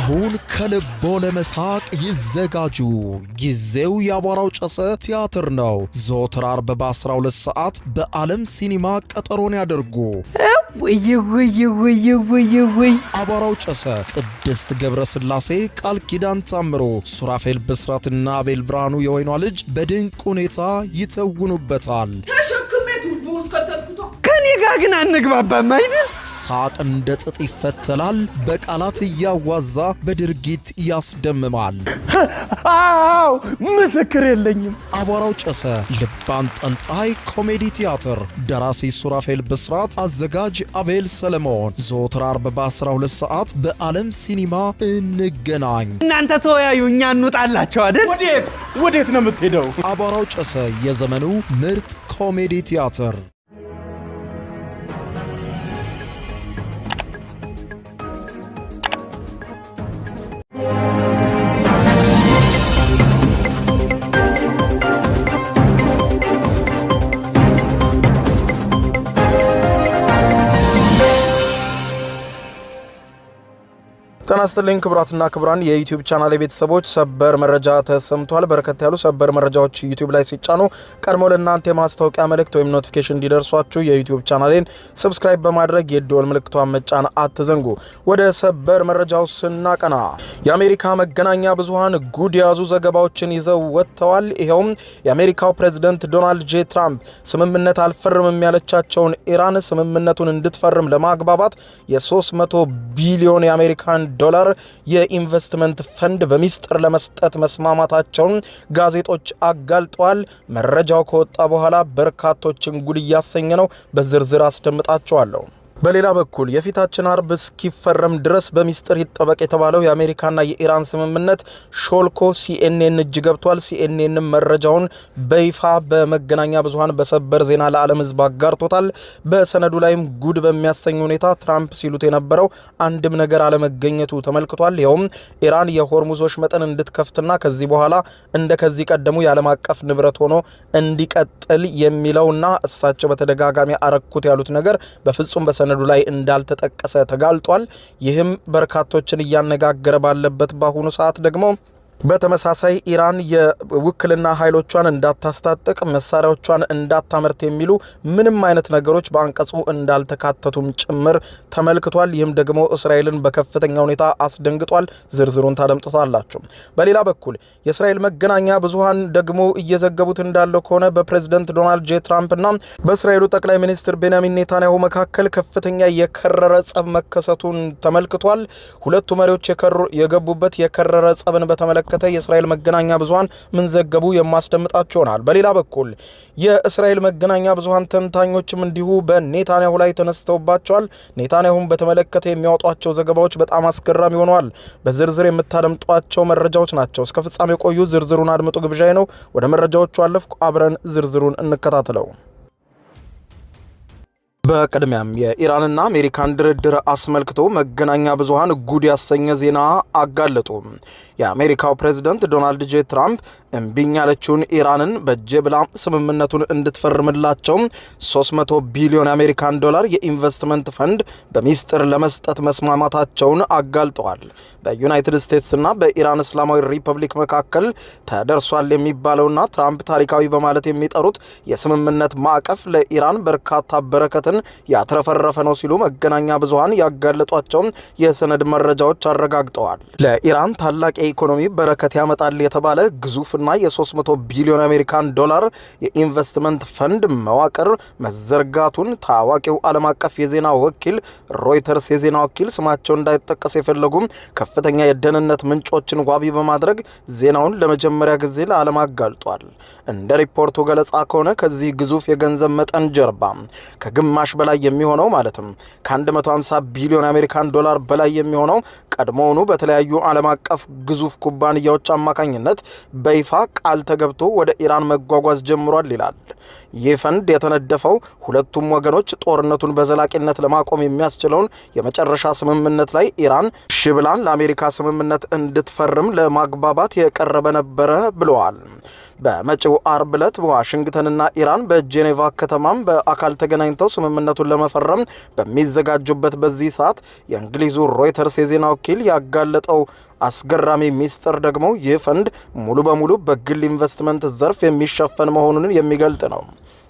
አሁን ከልቦ ለመሳቅ ይዘጋጁ። ጊዜው ያቧራው ጨሰ ቲያትር ነው። ዘወትር ዓርብ በ12 ሰዓት በዓለም ሲኒማ ቀጠሮን ያደርጉ። ወይ አቧራው ጨሰ ቅድስት ገብረስላሴ፣ ቃል ኪዳን ታምሮ፣ ሱራፌል ብስራትና አቤል ብርሃኑ የወይኗ ልጅ በድንቅ ሁኔታ ይተውኑበታል። ከኔ ጋር ግን አንግባባም አይደል? ሳቅ እንደ ጥጥ ይፈተላል። በቃላት እያዋዛ በድርጊት ያስደምማል። አው ምስክር የለኝም። አቧራው ጨሰ ልብ አንጠልጣይ ኮሜዲ ቲያትር። ደራሲ ሱራፌል ብስራት፣ አዘጋጅ አቤል ሰለሞን። ዘወትር ዓርብ በ12 ሰዓት በዓለም ሲኒማ እንገናኝ። እናንተ ተወያዩ፣ እኛ እንውጣላቸው አይደል? ወዴት ነው የምትሄደው? አቧራው ጨሰ የዘመኑ ምርጥ ኮሜዲ ቲያትር። ጤና ይስጥልኝ ክቡራትና ክቡራን የዩቲዩብ ቻናል ቤተሰቦች፣ ሰበር መረጃ ተሰምቷል። በርከት ያሉ ሰበር መረጃዎች ዩቲዩብ ላይ ሲጫኑ ቀድሞ ለእናንተ የማስታወቂያ መልእክት ወይም ኖቲፊኬሽን እንዲደርሷችሁ የዩቲዩብ ቻናሌን ሰብስክራይብ በማድረግ የደወል ምልክቷን መጫን አትዘንጉ። ወደ ሰበር መረጃው ስናቀና የአሜሪካ መገናኛ ብዙሃን ጉድ ያዙ ዘገባዎችን ይዘው ወጥተዋል። ይሄውም የአሜሪካው ፕሬዝዳንት ዶናልድ ጄ ትራምፕ ስምምነት አልፈርምም ያለቻቸውን ኢራን ስምምነቱን እንድትፈርም ለማግባባት የ300 ቢሊዮን የአሜሪካን ዶላር የኢንቨስትመንት ፈንድ በሚስጥር ለመስጠት መስማማታቸውን ጋዜጦች አጋልጠዋል። መረጃው ከወጣ በኋላ በርካቶችን ጉድ እያሰኘ ነው። በዝርዝር አስደምጣቸዋለሁ። በሌላ በኩል የፊታችን ዓርብ እስኪፈረም ድረስ በሚስጥር ይጠበቅ የተባለው የአሜሪካና የኢራን ስምምነት ሾልኮ ሲኤንኤን እጅ ገብቷል። ሲኤንኤን መረጃውን በይፋ በመገናኛ ብዙሃን በሰበር ዜና ለዓለም ሕዝብ አጋርቶታል። በሰነዱ ላይም ጉድ በሚያሰኝ ሁኔታ ትራምፕ ሲሉት የነበረው አንድም ነገር አለመገኘቱ ተመልክቷል። ይኸውም ኢራን የሆርሙዞች መጠን እንድትከፍትና ከዚህ በኋላ እንደ ከዚህ ቀደሙ የዓለም አቀፍ ንብረት ሆኖ እንዲቀጥል የሚለውና እሳቸው በተደጋጋሚ አረኩት ያሉት ነገር በፍጹም በሰነዱ ላይ እንዳልተጠቀሰ ተጋልጧል። ይህም በርካቶችን እያነጋገረ ባለበት በአሁኑ ሰዓት ደግሞ በተመሳሳይ ኢራን የውክልና ኃይሎቿን እንዳታስታጥቅ መሳሪያዎቿን እንዳታመርት የሚሉ ምንም አይነት ነገሮች በአንቀጹ እንዳልተካተቱም ጭምር ተመልክቷል። ይህም ደግሞ እስራኤልን በከፍተኛ ሁኔታ አስደንግጧል። ዝርዝሩን ታደምጡታላችሁ። በሌላ በኩል የእስራኤል መገናኛ ብዙሃን ደግሞ እየዘገቡት እንዳለው ከሆነ በፕሬዝዳንት ዶናልድ ጄ ትራምፕና በእስራኤሉ ጠቅላይ ሚኒስትር ቤንያሚን ኔታንያሁ መካከል ከፍተኛ የከረረ ጸብ መከሰቱን ተመልክቷል። ሁለቱ መሪዎች የገቡበት የከረረ ጸብን በተመለከተ የእስራኤል መገናኛ ብዙሃን ምን ዘገቡ የማስደምጣቸው ይሆናል። በሌላ በኩል የእስራኤል መገናኛ ብዙሃን ተንታኞችም እንዲሁ በኔታንያሁ ላይ ተነስተውባቸዋል። ኔታንያሁን በተመለከተ የሚያወጧቸው ዘገባዎች በጣም አስገራሚ ሆነዋል። በዝርዝር የምታደምጧቸው መረጃዎች ናቸው። እስከ ፍጻሜ ቆዩ። ዝርዝሩን አድምጡ ግብዣዬ ነው። ወደ መረጃዎቹ አለፍኩ። አብረን ዝርዝሩን እንከታተለው። በቅድሚያም የኢራንና አሜሪካን ድርድር አስመልክቶ መገናኛ ብዙሃን ጉድ ያሰኘ ዜና አጋለጡ። የአሜሪካው ፕሬዝዳንት ዶናልድ ጄ ትራምፕ እምቢኝ ያለችውን ኢራንን በእጄ ብላ ስምምነቱን እንድትፈርምላቸው 300 ቢሊዮን የአሜሪካን ዶላር የኢንቨስትመንት ፈንድ በሚስጥር ለመስጠት መስማማታቸውን አጋልጠዋል። በዩናይትድ ስቴትስና በኢራን እስላማዊ ሪፐብሊክ መካከል ተደርሷል የሚባለውና ትራምፕ ታሪካዊ በማለት የሚጠሩት የስምምነት ማዕቀፍ ለኢራን በርካታ በረከትን ያትረፈረፈ ነው ሲሉ መገናኛ ብዙሃን ያጋለጧቸው የሰነድ መረጃዎች አረጋግጠዋል። ለኢራን ታላቅ የኢኮኖሚ በረከት ያመጣል የተባለ ግዙፍና የ300 ቢሊዮን አሜሪካን ዶላር የኢንቨስትመንት ፈንድ መዋቅር መዘርጋቱን ታዋቂው ዓለም አቀፍ የዜና ወኪል ሮይተርስ የዜና ወኪል ስማቸው እንዳይጠቀስ የፈለጉም ከፍተኛ የደህንነት ምንጮችን ዋቢ በማድረግ ዜናውን ለመጀመሪያ ጊዜ ለዓለም አጋልጧል። እንደ ሪፖርቱ ገለጻ ከሆነ ከዚህ ግዙፍ የገንዘብ መጠን ጀርባ ከግማሽ በላይ የሚሆነው ማለትም ከ150 ቢሊዮን አሜሪካን ዶላር በላይ የሚሆነው ቀድሞውኑ በተለያዩ ዓለም አቀፍ ግዙፍ ኩባንያዎች አማካኝነት በይፋ ቃል ተገብቶ ወደ ኢራን መጓጓዝ ጀምሯል ይላል። ይህ ፈንድ የተነደፈው ሁለቱም ወገኖች ጦርነቱን በዘላቂነት ለማቆም የሚያስችለውን የመጨረሻ ስምምነት ላይ ኢራን ሽብላን ለአሜሪካ ስምምነት እንድትፈርም ለማግባባት የቀረበ ነበረ ብለዋል። በመጪው አርብ ዕለት ዋሽንግተንና ኢራን በጄኔቫ ከተማም በአካል ተገናኝተው ስምምነቱን ለመፈረም በሚዘጋጁበት በዚህ ሰዓት የእንግሊዙ ሮይተርስ የዜና ወኪል ያጋለጠው አስገራሚ ሚስጥር ደግሞ ይህ ፈንድ ሙሉ በሙሉ በግል ኢንቨስትመንት ዘርፍ የሚሸፈን መሆኑን የሚገልጥ ነው።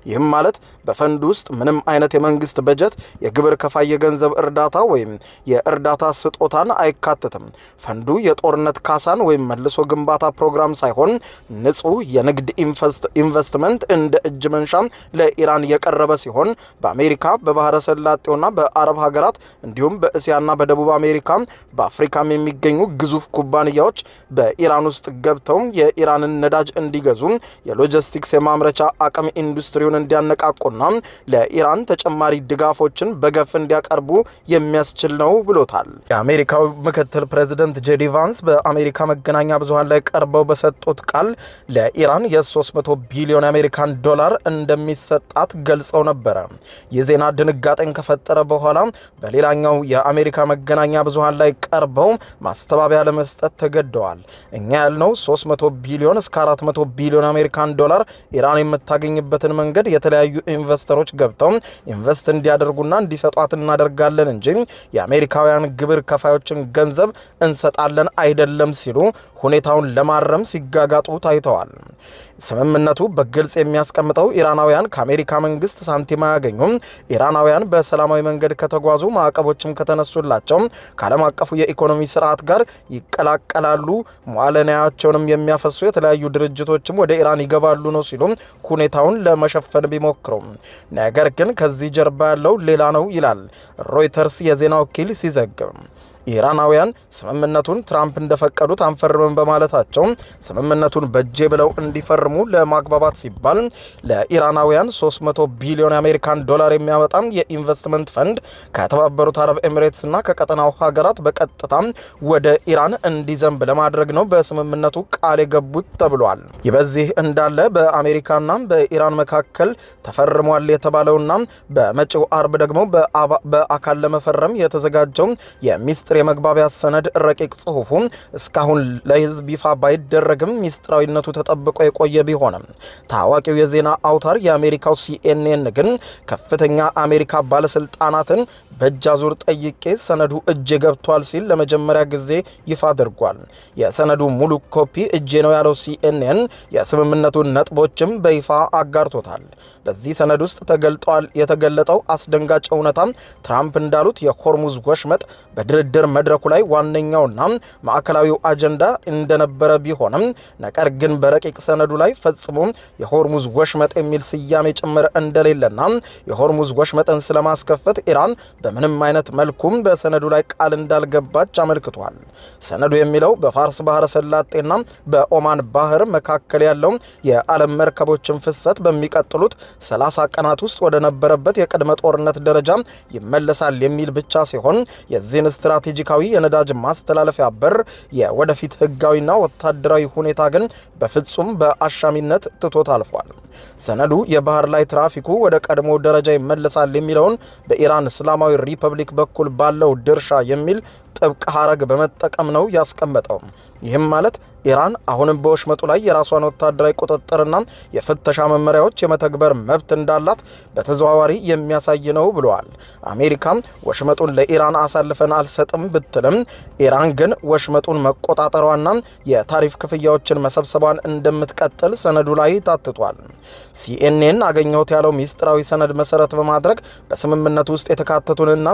ይህም ማለት በፈንድ ውስጥ ምንም አይነት የመንግስት በጀት፣ የግብር ከፋይ የገንዘብ እርዳታ ወይም የእርዳታ ስጦታን አይካተትም። ፈንዱ የጦርነት ካሳን ወይም መልሶ ግንባታ ፕሮግራም ሳይሆን ንጹህ የንግድ ኢንቨስትመንት እንደ እጅ መንሻ ለኢራን የቀረበ ሲሆን በአሜሪካ በባህረ ሰላጤውና በአረብ ሀገራት እንዲሁም በእስያና በደቡብ አሜሪካ በአፍሪካም የሚገኙ ግዙፍ ኩባንያዎች በኢራን ውስጥ ገብተው የኢራንን ነዳጅ እንዲገዙ የሎጂስቲክስ የማምረቻ አቅም ኢንዱስትሪ እንዲያነቃቁና ለኢራን ተጨማሪ ድጋፎችን በገፍ እንዲያቀርቡ የሚያስችል ነው ብሎታል። የአሜሪካው ምክትል ፕሬዝዳንት ጄዲ ቫንስ በአሜሪካ መገናኛ ብዙሃን ላይ ቀርበው በሰጡት ቃል ለኢራን የ300 ቢሊዮን አሜሪካን ዶላር እንደሚሰጣት ገልጸው ነበረ። የዜና ድንጋጤን ከፈጠረ በኋላ በሌላኛው የአሜሪካ መገናኛ ብዙሃን ላይ ቀርበው ማስተባበያ ለመስጠት ተገደዋል። እኛ ያልነው 300 ቢሊዮን እስከ 400 ቢሊዮን አሜሪካን ዶላር ኢራን የምታገኝበትን መንገድ የተለያዩ ኢንቨስተሮች ገብተው ኢንቨስት እንዲያደርጉና እንዲሰጧት እናደርጋለን እንጂ የአሜሪካውያን ግብር ከፋዮችን ገንዘብ እንሰጣለን አይደለም ሲሉ ሁኔታውን ለማረም ሲጋጋጡ ታይተዋል። ስምምነቱ በግልጽ የሚያስቀምጠው ኢራናውያን ከአሜሪካ መንግስት ሳንቲም አያገኙም፣ ኢራናውያን በሰላማዊ መንገድ ከተጓዙ ማዕቀቦችም ከተነሱላቸው ከዓለም አቀፉ የኢኮኖሚ ስርዓት ጋር ይቀላቀላሉ፣ መዋዕለ ንዋያቸውንም የሚያፈሱ የተለያዩ ድርጅቶችም ወደ ኢራን ይገባሉ ነው ሲሉ ሁኔታውን ለመሸፈን ቢሞክሩም ነገር ግን ከዚህ ጀርባ ያለው ሌላ ነው ይላል ሮይተርስ የዜና ወኪል ሲዘግብ። ኢራናውያን ስምምነቱን ትራምፕ እንደፈቀዱት አንፈርምም በማለታቸው ስምምነቱን በጄ ብለው እንዲፈርሙ ለማግባባት ሲባል ለኢራናውያን 300 ቢሊዮን አሜሪካን ዶላር የሚያወጣ የኢንቨስትመንት ፈንድ ከተባበሩት አረብ ኤሚሬትስና ከቀጠናው ሀገራት በቀጥታ ወደ ኢራን እንዲዘንብ ለማድረግ ነው በስምምነቱ ቃል የገቡት ተብሏል። ይህ በዚህ እንዳለ በአሜሪካና በኢራን መካከል ተፈርሟል የተባለውና በመጪው አርብ ደግሞ በአካል ለመፈረም የተዘጋጀው የሚስጥር የመግባቢያ ሰነድ ረቂቅ ጽሑፉ እስካሁን ለሕዝብ ይፋ ባይደረግም ሚስጥራዊነቱ ተጠብቆ የቆየ ቢሆንም ታዋቂው የዜና አውታር የአሜሪካው CNN ግን ከፍተኛ አሜሪካ ባለስልጣናትን በእጅ አዙር ጠይቄ ሰነዱ እጄ ገብቷል ሲል ለመጀመሪያ ጊዜ ይፋ አድርጓል። የሰነዱ ሙሉ ኮፒ እጄ ነው ያለው CNN የስምምነቱን ነጥቦችም በይፋ አጋርቶታል። በዚህ ሰነድ ውስጥ የተገለጠው አስደንጋጭ እውነታ ትራምፕ እንዳሉት የሆርሙዝ ወሽመጥ በድርድር መድረኩ ላይ ዋነኛውና ማዕከላዊው አጀንዳ እንደነበረ ቢሆንም ነገር ግን በረቂቅ ሰነዱ ላይ ፈጽሞ የሆርሙዝ ወሽመጥ የሚል ስያሜ ጭምር እንደሌለና የሆርሙዝ ወሽመጥን ስለማስከፈት ኢራን በምንም አይነት መልኩም በሰነዱ ላይ ቃል እንዳልገባች አመልክቷል። ሰነዱ የሚለው በፋርስ ባህረ ሰላጤና በኦማን ባህር መካከል ያለው የዓለም መርከቦችን ፍሰት በሚቀጥሉት 30 ቀናት ውስጥ ወደ ነበረበት የቅድመ ጦርነት ደረጃ ይመለሳል የሚል ብቻ ሲሆን የዚህን ስትራቴጂካዊ የነዳጅ ማስተላለፊያ በር የወደፊት ህጋዊና ወታደራዊ ሁኔታ ግን በፍጹም በአሻሚነት ትቶት አልፏል። ሰነዱ የባህር ላይ ትራፊኩ ወደ ቀድሞ ደረጃ ይመለሳል የሚለውን በኢራን እስላማዊ ሪፐብሊክ በኩል ባለው ድርሻ የሚል ጥብቅ ሐረግ በመጠቀም ነው ያስቀመጠው። ይህም ማለት ኢራን አሁንም በወሽመጡ ላይ የራሷን ወታደራዊ ቁጥጥርና የፍተሻ መመሪያዎች የመተግበር መብት እንዳላት በተዘዋዋሪ የሚያሳይ ነው ብለዋል። አሜሪካም ወሽመጡን ለኢራን አሳልፈን አልሰጥም ብትልም ኢራን ግን ወሽመጡን መቆጣጠሯና የታሪፍ ክፍያዎችን መሰብሰቧን እንደምትቀጥል ሰነዱ ላይ ታትቷል። CNN አገኘሁት ያለው ሚስጥራዊ ሰነድ መሰረት በማድረግ በስምምነቱ ውስጥ የተካተቱንና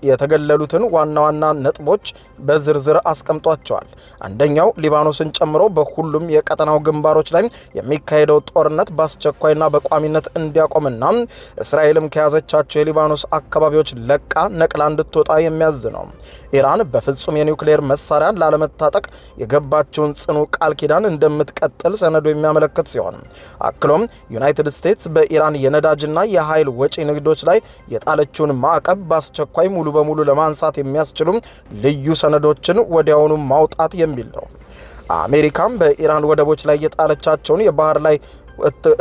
የተገለሉትን ዋና ዋና ነጥቦች በዝርዝር አስቀምጧቸዋል። አንደኛው ሊባኖስን ጨምሮ በሁሉም የቀጠናው ግንባሮች ላይ የሚካሄደው ጦርነት በአስቸኳይና በቋሚነት እንዲያቆምና እስራኤልም ከያዘቻቸው የሊባኖስ አካባቢዎች ለቃ ነቅላ እንድትወጣ የሚያዝ ነው። ኢራን በፍጹም የኒውክሌር መሳሪያን ላለመታጠቅ የገባቸውን ጽኑ ቃል ኪዳን እንደምትቀጥል ሰነዱ የሚያመለክት ሲሆን አክሎም ዩናይትድ ስቴትስ በኢራን የነዳጅና የኃይል ወጪ ንግዶች ላይ የጣለችውን ማዕቀብ በአስቸኳይ ሙሉ በሙሉ ለማንሳት የሚያስችሉ ልዩ ሰነዶችን ወዲያውኑ ማውጣት የሚል ነው። አሜሪካም በኢራን ወደቦች ላይ የጣለቻቸውን የባህር ላይ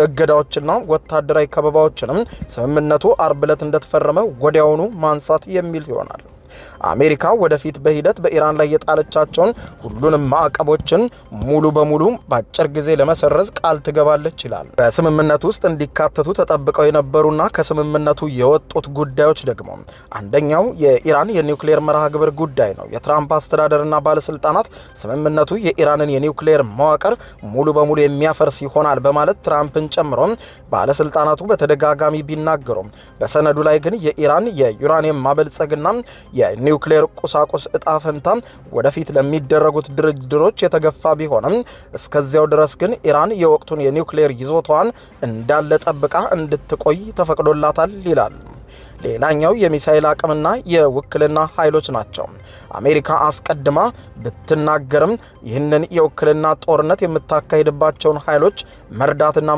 እገዳዎችና ወታደራዊ ከበባዎችንም ስምምነቱ አርብ ዕለት እንደተፈረመ ወዲያውኑ ማንሳት የሚል ይሆናል። አሜሪካ ወደፊት በሂደት በኢራን ላይ የጣለቻቸውን ሁሉንም ማዕቀቦችን ሙሉ በሙሉ በአጭር ጊዜ ለመሰረዝ ቃል ትገባለች ይላል። በስምምነቱ ውስጥ እንዲካተቱ ተጠብቀው የነበሩና ከስምምነቱ የወጡት ጉዳዮች ደግሞ አንደኛው የኢራን የኒውክሌር መርሃ ግብር ጉዳይ ነው። የትራምፕ አስተዳደርና ባለስልጣናት ስምምነቱ የኢራንን የኒውክሌር መዋቅር ሙሉ በሙሉ የሚያፈርስ ይሆናል በማለት ትራምፕን ጨምሮ ባለስልጣናቱ በተደጋጋሚ ቢናገሩም በሰነዱ ላይ ግን የኢራን የዩራኒየም ማበልጸግና የኒውክሌር ቁሳቁስ እጣ ፈንታ ወደፊት ለሚደረጉት ድርድሮች የተገፋ ቢሆንም እስከዚያው ድረስ ግን ኢራን የወቅቱን የኒውክሌር ይዞታዋን እንዳለ ጠብቃ እንድትቆይ ተፈቅዶላታል ይላል። ሌላኛው የሚሳኤል አቅምና የውክልና ኃይሎች ናቸው። አሜሪካ አስቀድማ ብትናገርም ይህንን የውክልና ጦርነት የምታካሂድባቸውን ኃይሎች መርዳትና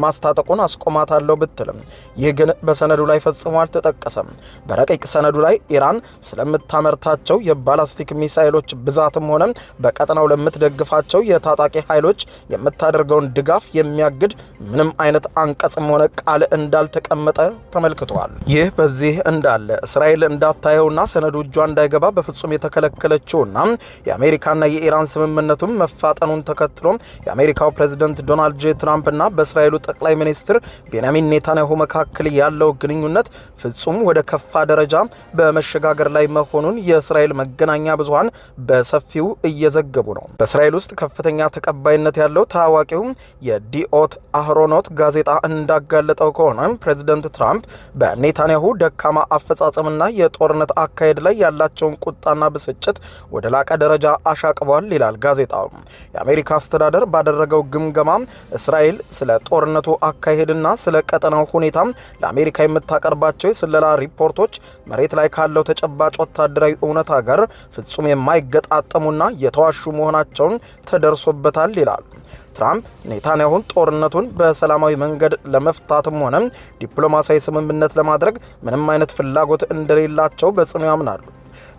ማስታጠቁን አስቆማታለሁ ብትልም ይህ ግን በሰነዱ ላይ ፈጽሞ አልተጠቀሰም። በረቂቅ ሰነዱ ላይ ኢራን ስለምታመርታቸው የባላስቲክ ሚሳኤሎች ብዛትም ሆነ በቀጠናው ለምትደግፋቸው የታጣቂ ኃይሎች የምታደርገውን ድጋፍ የሚያግድ ምንም አይነት አንቀጽም ሆነ ቃል እንዳልተቀመጠ ተመልክቷል። ይህ በዚህ እንዳለ እስራኤል እንዳታየውና ሰነዱ እጇ እንዳይገባ በፍጹም የተከለከለችውና የአሜሪካና የኢራን ስምምነቱም መፋጠኑን ተከትሎ የአሜሪካው ፕሬዝዳንት ዶናልድ ጄ ትራምፕና በእስራኤሉ ጠቅላይ ሚኒስትር ቤንያሚን ኔታንያሁ መካከል ያለው ግንኙነት ፍጹም ወደ ከፋ ደረጃ በመሸጋገር ላይ መሆኑን የእስራኤል መገናኛ ብዙሃን በሰፊው እየዘገቡ ነው። በእስራኤል ውስጥ ከፍተኛ ተቀባይነት ያለው ታዋቂው የዲኦት አህሮኖት ጋዜጣ እንዳጋለጠው ከሆነ ፕሬዝዳንት ትራምፕ በኔታንያሁ ደካማ አፈጻጸምና የጦርነት አካሄድ ላይ ያላቸውን ቁጣና ብስጭት ወደ ላቀ ደረጃ አሻቅቧል ይላል ጋዜጣው። የአሜሪካ አስተዳደር ባደረገው ግምገማ እስራኤል ስለ ጦርነቱ አካሄድና ስለ ቀጠናው ሁኔታ ለአሜሪካ የምታቀርባቸው የስለላ ሪፖርቶች መሬት ላይ ካለው ተጨባጭ ወታደራዊ እውነታ ጋር ፍጹም የማይገጣጠሙና የተዋሹ መሆናቸውን ተደርሶበታል ይላል። ትራምፕ ኔታንያሁን ጦርነቱን በሰላማዊ መንገድ ለመፍታትም ሆነ ዲፕሎማሲያዊ ስምምነት ለማድረግ ምንም አይነት ፍላጎት እንደሌላቸው በጽኑ ያምናሉ።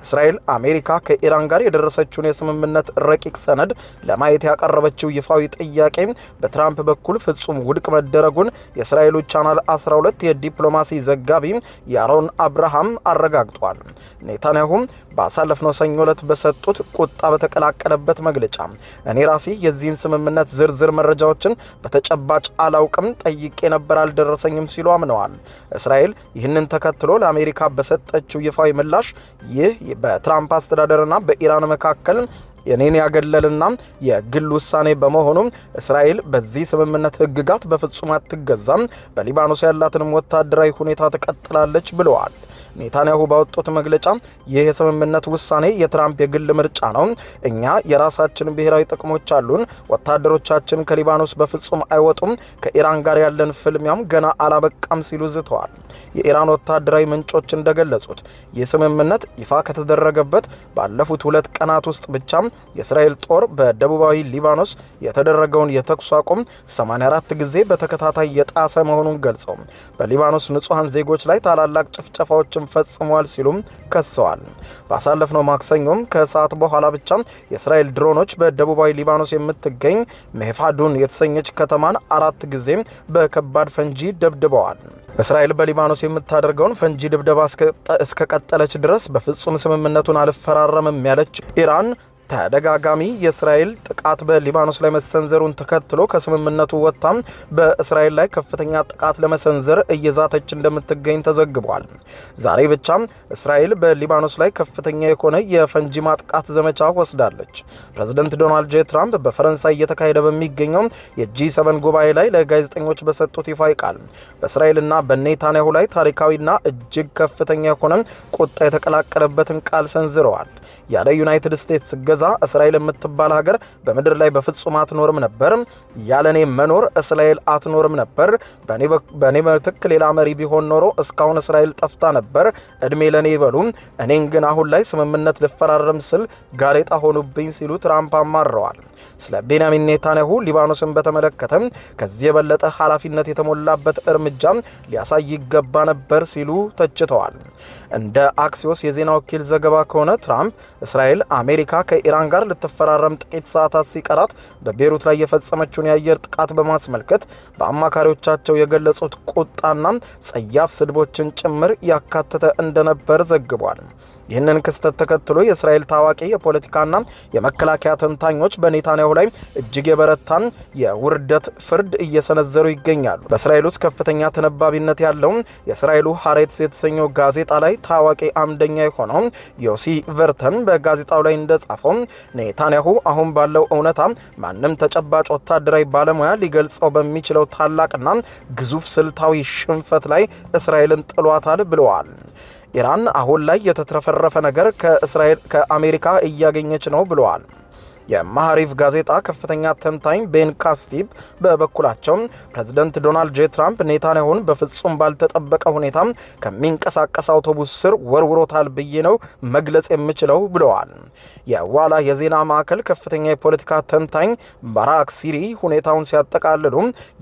እስራኤል አሜሪካ ከኢራን ጋር የደረሰችውን የስምምነት ረቂቅ ሰነድ ለማየት ያቀረበችው ይፋዊ ጥያቄ በትራምፕ በኩል ፍጹም ውድቅ መደረጉን የእስራኤሉ ቻናል 12 የዲፕሎማሲ ዘጋቢ ያሮን አብርሃም አረጋግጧል። ኔታንያሁም ባሳለፍነው ሰኞ ዕለት በሰጡት ቁጣ በተቀላቀለበት መግለጫ እኔ ራሴ የዚህን ስምምነት ዝርዝር መረጃዎችን በተጨባጭ አላውቅም፣ ጠይቄ ነበር፣ አልደረሰኝም ሲሉ አምነዋል። እስራኤል ይህንን ተከትሎ ለአሜሪካ በሰጠችው ይፋዊ ምላሽ ይህ በትራምፕ አስተዳደርና በኢራን መካከል የኔን ያገለልና የግል ውሳኔ በመሆኑ እስራኤል በዚህ ስምምነት ህግጋት በፍጹም አትገዛም፣ በሊባኖስ ያላትንም ወታደራዊ ሁኔታ ትቀጥላለች ብለዋል። ኔታንያሁ ባወጡት መግለጫ ይህ የስምምነት ውሳኔ የትራምፕ የግል ምርጫ ነው፣ እኛ የራሳችን ብሔራዊ ጥቅሞች አሉን፣ ወታደሮቻችን ከሊባኖስ በፍጹም አይወጡም፣ ከኢራን ጋር ያለን ፍልሚያም ገና አላበቃም ሲሉ ዝተዋል። የኢራን ወታደራዊ ምንጮች እንደገለጹት ይህ ስምምነት ይፋ ከተደረገበት ባለፉት 2 ቀናት ውስጥ ብቻ የእስራኤል ጦር በደቡባዊ ሊባኖስ የተደረገውን የተኩስ አቁም 84 ጊዜ በተከታታይ የጣሰ መሆኑን ገልጸው በሊባኖስ ንጹሃን ዜጎች ላይ ታላላቅ ጭፍጨፋዎችን ፈጽሟል ሲሉም ከሰዋል። ባሳለፍነው ማክሰኞም ከሰዓት በኋላ ብቻ የእስራኤል ድሮኖች በደቡባዊ ሊባኖስ የምትገኝ ሜፋዱን የተሰኘች ከተማን 4 ጊዜ በከባድ ፈንጂ ደብድበዋል። እስራኤል በሊባኖስ የምታደርገውን ፈንጂ ድብደባ እስከቀጠለች ድረስ በፍጹም ስምምነቱን አልፈራረምም ያለች ኢራን ተደጋጋሚ የእስራኤል ጥቃት በሊባኖስ ላይ መሰንዘሩን ተከትሎ ከስምምነቱ ወጥታም በእስራኤል ላይ ከፍተኛ ጥቃት ለመሰንዘር እየዛተች እንደምትገኝ ተዘግቧል። ዛሬ ብቻ እስራኤል በሊባኖስ ላይ ከፍተኛ የሆነ የፈንጂ ማጥቃት ዘመቻ ወስዳለች። ፕሬዝዳንት ዶናልድ ጄ ትራምፕ በፈረንሳይ እየተካሄደ በሚገኘው የጂ7 ጉባኤ ላይ ለጋዜጠኞች በሰጡት ይፋዊ ቃል በእስራኤልና በኔታንያሁ ላይ ታሪካዊና እጅግ ከፍተኛ የሆነ ቁጣ የተቀላቀለበትን ቃል ሰንዝረዋል። ያለ ዩናይትድ ስቴትስ ገዛ እስራኤል የምትባል ሀገር በምድር ላይ በፍጹም አትኖርም ነበር። ያለኔ መኖር እስራኤል አትኖርም ነበር። በኔ ምትክ ሌላ መሪ ቢሆን ኖሮ እስካሁን እስራኤል ጠፍታ ነበር። እድሜ ለኔ ይበሉ። እኔን ግን አሁን ላይ ስምምነት ልፈራረም ስል ጋሬጣ ሆኑብኝ ሲሉ ትራምፕ አማረዋል። ስለ ቤንያሚን ኔታንያሁ ሊባኖስን በተመለከተ ከዚህ የበለጠ ኃላፊነት የተሞላበት እርምጃ ሊያሳይ ይገባ ነበር ሲሉ ተችተዋል። እንደ አክሲዮስ የዜና ወኪል ዘገባ ከሆነ ትራምፕ እስራኤል አሜሪካ ከኢራን ጋር ልትፈራረም ጥቂት ሰዓታት ሲቀራት በቤሩት ላይ የፈጸመችውን የአየር ጥቃት በማስመልከት በአማካሪዎቻቸው የገለጹት ቁጣና ጸያፍ ስድቦችን ጭምር ያካተተ እንደነበር ዘግቧል። ይህንን ክስተት ተከትሎ የእስራኤል ታዋቂ የፖለቲካና የመከላከያ ተንታኞች በኔታንያሁ ላይ እጅግ የበረታን የውርደት ፍርድ እየሰነዘሩ ይገኛሉ። በእስራኤል ውስጥ ከፍተኛ ተነባቢነት ያለው የእስራኤሉ ሃሬትስ የተሰኘው ጋዜጣ ላይ ታዋቂ አምደኛ የሆነው ዮሲ ቨርተን በጋዜጣው ላይ እንደጻፈው ኔታንያሁ አሁን ባለው እውነታ ማንም ተጨባጭ ወታደራዊ ባለሙያ ሊገልጸው በሚችለው ታላቅና ግዙፍ ስልታዊ ሽንፈት ላይ እስራኤልን ጥሏታል ብለዋል። ኢራን አሁን ላይ የተትረፈረፈ ነገር ከአሜሪካ እያገኘች ነው ብለዋል። የማህሪፍ ጋዜጣ ከፍተኛ ተንታኝ ቤን ካስቲብ በበኩላቸው ፕሬዝዳንት ዶናልድ ጄ ትራምፕ ኔታንያሁን በፍጹም ባልተጠበቀ ሁኔታ ከሚንቀሳቀስ አውቶቡስ ስር ወርውሮታል ብዬ ነው መግለጽ የምችለው ብለዋል። የዋላ የዜና ማዕከል ከፍተኛ የፖለቲካ ተንታኝ ባራክ ሲሪ ሁኔታውን ሲያጠቃልሉ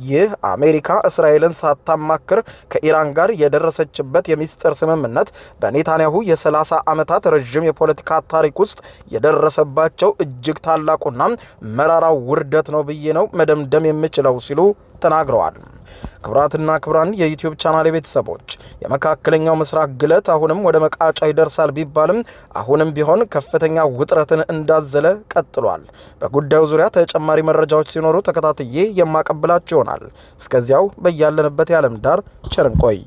ይህ አሜሪካ እስራኤልን ሳታማክር ከኢራን ጋር የደረሰችበት የሚስጥር ስምምነት በኔታንያሁ የ30 ዓመታት ረጅም የፖለቲካ ታሪክ ውስጥ የደረሰባቸው እጅግ ታላቁና መራራው ውርደት ነው ብዬ ነው መደምደም የምችለው ሲሉ ተናግረዋል። ክብራትና ክብራን የዩቲዩብ ቻናል ቤተሰቦች የመካከለኛው ምስራቅ ግለት አሁንም ወደ መቃጫ ይደርሳል ቢባልም አሁንም ቢሆን ከፍተኛ ውጥረትን እንዳዘለ ቀጥሏል። በጉዳዩ ዙሪያ ተጨማሪ መረጃዎች ሲኖሩ ተከታትዬ የማቀብላችሁ ይሆናል። እስከዚያው በያለንበት የዓለም ዳር ቸር እንቆይ።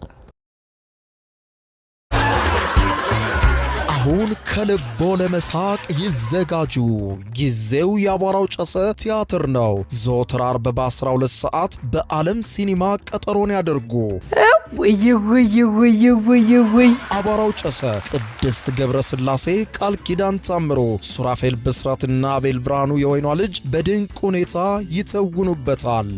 አሁን ከልቦ ለመሳቅ ይዘጋጁ። ጊዜው የአቧራው ጨሰ ቲያትር ነው። ዘወትር አርብ በ12 ሰዓት በዓለም ሲኒማ ቀጠሮን ያደርጉ። ወይ አቧራው ጨሰ ቅድስት ገብረ ስላሴ፣ ቃል ኪዳን ታምሮ፣ ሱራፌል ብስራትና አቤል ብርሃኑ የወይኗ ልጅ በድንቅ ሁኔታ ይተውኑበታል።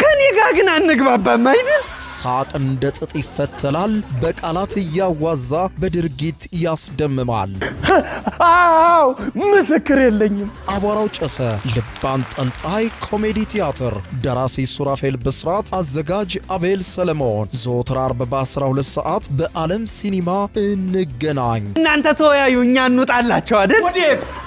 ከኔ ጋር ግን አንግባባም አይደል? ሳቅ እንደ ጥጥ ይፈተላል። በቃላት እያዋዛ በድርጊት ያስደምማል። አዎ ምስክር የለኝም። አቧራው ጨሰ ልብ አንጠልጣይ ኮሜዲ ቲያትር። ደራሲ ሱራፌል ብስራት፣ አዘጋጅ አቤል ሰለሞን። ዘወትር አርብ በ12 ሰዓት በዓለም ሲኒማ እንገናኝ። እናንተ ተወያዩ፣ እኛ እንውጣላቸው አይደል?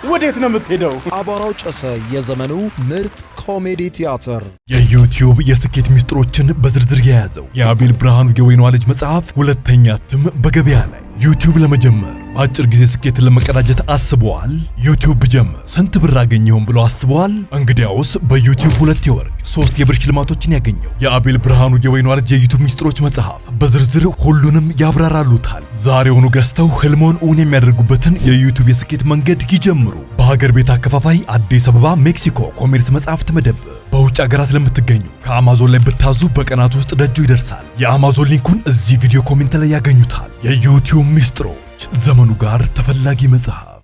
ወዴት ነው የምትሄደው? አቧራው ጨሰ የዘመኑ ምርጥ ኮሜዲ ቲያትር። የዩቲዩብ የስኬት ሚስጥሮችን በዝርዝር የያዘው የአቤል ብርሃኑ የወይኗ ልጅ መጽሐፍ ሁለተኛ እትም በገበያ ላይ። ዩቲዩብ ለመጀመር በአጭር ጊዜ ስኬትን ለመቀዳጀት አስበዋል? ዩቲዩብ ብጀምር ስንት ብር አገኘሁም ብሎ አስበዋል? እንግዲያውስ በዩቲዩብ 2 የወርቅ 3 የብር ሽልማቶችን ያገኘው የአቤል ብርሃኑ የወይኗ ልጅ የዩቲዩብ ሚስጥሮች መጽሐፍ በዝርዝር ሁሉንም ያብራራሉታል። ዛሬውኑ ገዝተው ህልሞን እውን የሚያደርጉበትን የዩቲዩብ የስኬት መንገድ ይጀምሩ። በሀገር ቤት አከፋፋይ አዲስ አበባ ሜክሲኮ ኮሜርስ መጽሐፍት መደብር። በውጭ ሀገራት ለምትገኙ ከአማዞን ላይ ብታዙ በቀናት ውስጥ ደጁ ይደርሳል። የአማዞን ሊንኩን እዚህ ቪዲዮ ኮሜንት ላይ ያገኙታል። የዩቲዩብ ሚስጥሮች ዘመኑ ጋር ተፈላጊ መጽሐፍ